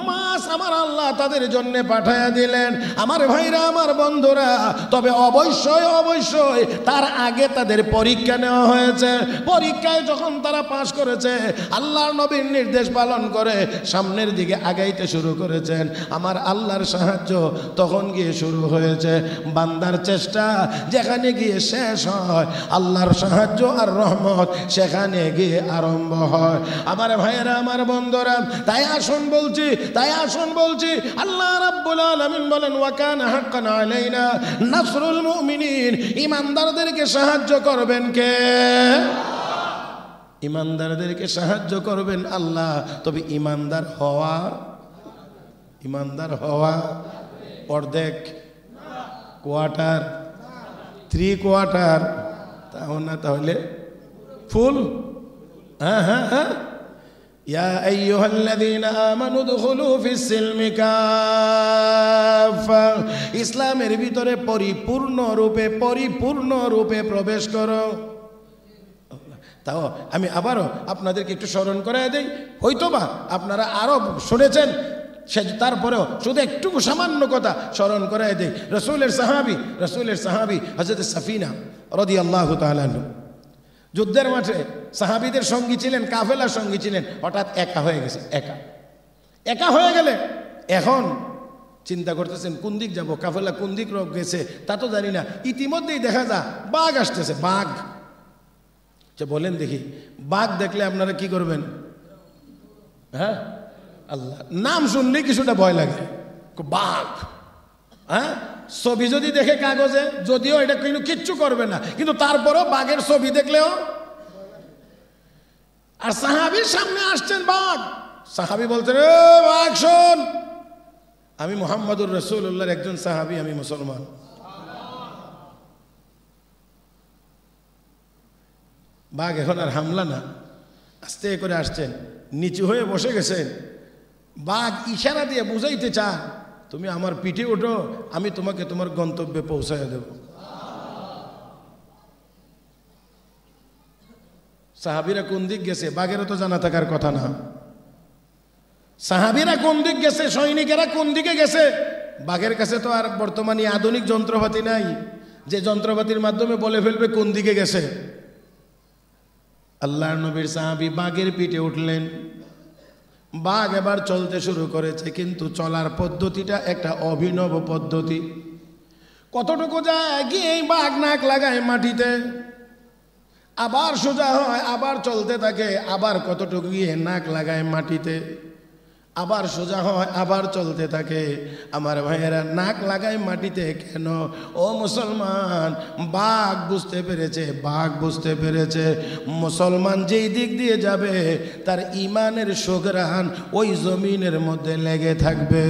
মাছ আমার আল্লাহ তাদের জন্য পাঠায়া দিলেন। আমার ভাইরা, আমার বন্ধুরা, তবে অবশ্যই তার আগে তাদের পরীক্ষা নেওয়া হয়েছে। পরীক্ষায় যখন তারা পাশ করেছে, আল্লাহর নবীর নির্দেশ পালন করে সামনের দিকে আগাইতে শুরু করেছেন, আমার আল্লাহর সাহায্য তখন গিয়ে শুরু হয়েছে। বান্দার চেষ্টা যেখানে গিয়ে শেষ হয়, আল্লাহর সাহায্য আর রহমত সেখানে গিয়ে আরম্ভ হয়। আমার ভাইয়েরা, আমার বন্ধুরা, তাই আসুন বলছি আল্লাহ রাব্বুল আলামিন বলেন, ওয়া কানা হাক্কান আলাইনা নাসরুল মুমিনিন। ঈমানদারদেরকে সাহায্য করবেন কে? ঈমানদারদেরকে সাহায্য করবেন আল্লাহ। তবে ঈমানদার হওয়া অর্ধেক, কোয়ার্টার, 3/4, তাহলে ফুল। হ্যাঁ। ইয়া আইয়ুহাল্লাযীনা আমানু দুখুলু ফিস-সিলমি কাফা। ইসলামের ভিতরে পরিপূর্ণরূপে প্রবেশ করো। তাও আমি আবারও আপনাদেরকে একটু স্মরণ করায় দেই, হয়তোবা আপনারা আরো শুনেছেন, তারপরেও শুধু একটু সামান্য কথা স্মরণ করায় দেই। রাসূলের সাহাবী হযরত সাফিনা রাদিয়াল্লাহু তাআলা আনহু যুদ্ধের মাঠে সাহাবীদের সঙ্গী ছিলেন, কাফেলার সঙ্গী ছিলেন। হঠাৎ একা হয়ে গেছে। একা হয়ে গেলে এখন চিন্তা করতেছেন কোন দিক যাব, কাফেলা কোন দিক গেছে তা তো জানি না। ইতিমধ্যেই দেখা যায় বাঘ আসতেছে। বাঘ বলেন দেখি, বাঘ দেখলে আপনারা কি করবেন? হ্যাঁ, আল্লাহ নাম শুনলে কিছুটা ভয় লাগে। বাঘ, হ্যাঁ, ছবি যদি দেখে কাগজে, যদিও এটা কিন্তু কিচ্ছু করবে না, কিন্তু তারপরও বাঘের ছবি দেখলেও। আর সাহাবীর সামনে আসছেন বাঘ। সাহাবী বলছেন, এ বাঘ শোন, আমি মুহাম্মদুর রাসূলুল্লাহর একজন সাহাবী, আমি মুসলমান। বাঘ এখন আর হামলা না, আস্তে করে আসছেন, নিচু হয়ে বসে গেছেন। বাঘ ইশারা দিয়ে বুঝাইতে চান, তুমি আমার পিঠে ওঠো, আমি তোমাকে তোমার গন্তব্যে পৌঁছায় দেব। সাহাবীরা কোন দিক গেছে বাঘেরও তো জানা থাকার কথা না। সাহাবীরা কোন দিক গেছে, সৈনিকেরা কোন দিকে গেছে বাঘের কাছে তো আর বর্তমানে আধুনিক যন্ত্রপাতি নাই যে যন্ত্রপাতির মাধ্যমে বলে ফেলবে কোন দিকে গেছে। আল্লাহর নবীর সাহাবী বাঘের পিঠে উঠলেন, বাঘ এবার চলতে শুরু করেছে, কিন্তু চলার পদ্ধতিটা একটা অভিনব পদ্ধতি। কতটুকু যায় গিয়ে বাঘ নাক লাগায় মাটিতে, আবার সোজা হয়, আবার চলতে থাকে, আবার কতটুকু গিয়ে নাক লাগায় মাটিতে, আবার সোজা হয়, আবার চলতে থাকে। আমার ভাইয়েরা, নাক লাগায় মাটিতে কেন? ও মুসলমান, বাঘ বুঝতে পেরেছে, বাঘ বুঝতে পেরেছে মুসলমান যেই দিক দিয়ে যাবে তার ইমানের সুঘ্রাণ ওই জমিনের মধ্যে লেগে থাকবে।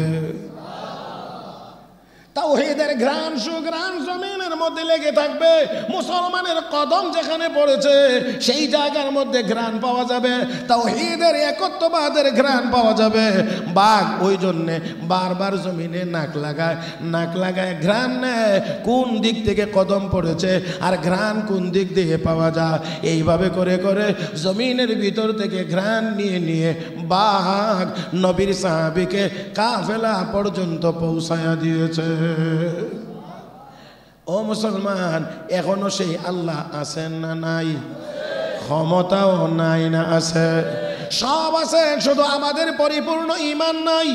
তাওহীদের ঘ্রাণ সুঘ্রাণ জমিনের মধ্যে লেগে থাকবে। মুসলমানের কদম যেখানে পড়েছে সেই জায়গার মধ্যে ঘ্রাণ পাওয়া যাবে, তাওহীদের একত্ববাদের ঘ্রাণ পাওয়া যাবে। বাঘ ওই জন্যে বারবার জমিনে নাক লাগায় ঘ্রাণ নেয় কোন দিক থেকে কদম পড়েছে আর ঘ্রাণ কোন দিক দিয়ে পাওয়া যায়। এইভাবে করে করে জমিনের ভিতর থেকে ঘ্রাণ নিয়ে নিয়ে বাঘ নবীর সাহাবীকে কাফেলা পর্যন্ত পৌঁছায়া দিয়েছে। ও মুসলমান, এখনো সেই আল্লাহ আছেন না নাই? ক্ষমতাও নাই না আছে? সব আছে, শুধু আমাদের পরিপূর্ণ ঈমান নাই।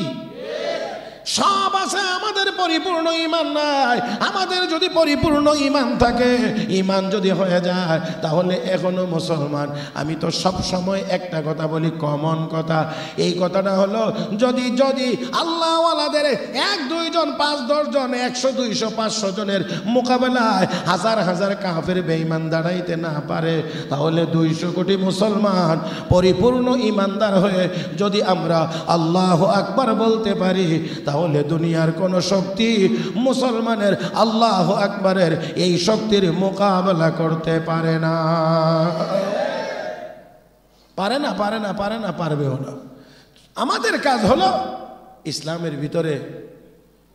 সব আছে, আমাদের পরিপূর্ণ ঈমান নাই। আমাদের যদি পরিপূর্ণ ঈমান থাকে, ঈমান যদি হয়ে যায়, তাহলে এখনো মুসলমান। আমি তো সব সময় একটা কথা বলি, কমন কথা। এই কথাটা হলো, যদি যদি আল্লাহওয়ালাদের 1-2 জন 5-10 জন 100-200-500 জনের মোকাবেলায় হাজার হাজার কাফের বেঈমান দাঁড়াইতে না পারে, তাহলে 200 কোটি মুসলমান পরিপূর্ণ ঈমানদার হয়ে যদি আমরা আল্লাহু আকবার বলতে পারি, তাহলে দুনিয়ার কোন শক্তি মুসলমানের আল্লাহু আকবারের এই শক্তির মোকাবেলা করতে পারে না। পারে না, পারে না, পারে না, পারবেও না। আমাদের কাজ হলো ইসলামের ভিতরে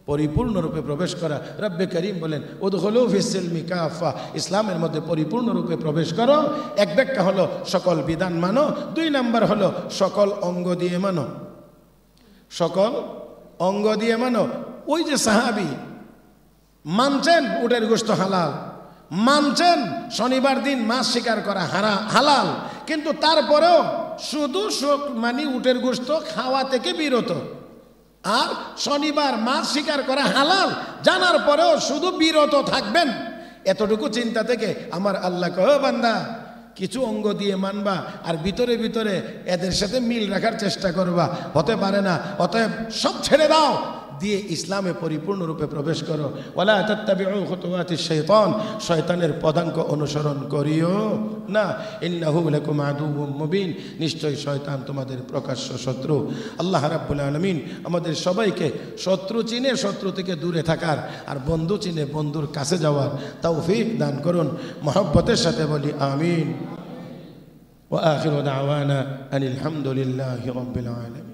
পরিপূর্ণরূপে প্রবেশ করা। রব্বে করিম বলেন, উদখুলু ফিস-সিলমি কাফা, ইসলামের মধ্যে পরিপূর্ণরূপে প্রবেশ করো। এক ব্যাখ্যা হলো সকল বিধান মানো, 2 নাম্বার হলো সকল অঙ্গ দিয়ে মানো। সকল অঙ্গ দিয়ে মানো। ওই যে সাহাবী মানছেন উটের গোশত হালাল, মানছেন শনিবার দিন মাছ শিকার করা হালাল, কিন্তু তারপরেও শুধু মানে উটের গোশত খাওয়া থেকে বিরত, আর শনিবার মাছ শিকার করা হালাল জানার পরেও শুধু বিরত থাকবেন। এতটুকু চিন্তা থেকে আমার আল্লাহ কয়, বান্দা কিছু অঙ্গ দিয়ে মানবা আর ভিতরে ভিতরে এদের সাথে মিল রাখার চেষ্টা করবা, হতে পারে না। অতএব সব ছেড়ে দাও, দিয়ে ইসলামে পরিপূর্ণরূপে প্রবেশ করো। ওয়ালা তাত্তাবিউ খুতুওয়াতিশ শাইতান, শয়তানের পদাঙ্ক অনুসরণ করিও না। ইন্নাহু লাকুম আদুউম মুবিন, নিশ্চয় শয়তান তোমাদের প্রকাশ্য শত্রু। আল্লাহ রাব্বুল আলামিন আমাদের সবাইকে শত্রু চিনে শত্রু থেকে দূরে থাকার, আর বন্ধু চিনে বন্ধুর কাছে যাওয়ার তৌফিক দান করুন। মহব্বতের সাথে বলি আমিন। ওয়া আখিরু দাওয়ানা আনিল হামদুলিল্লাহি রাব্বিল আলামিন।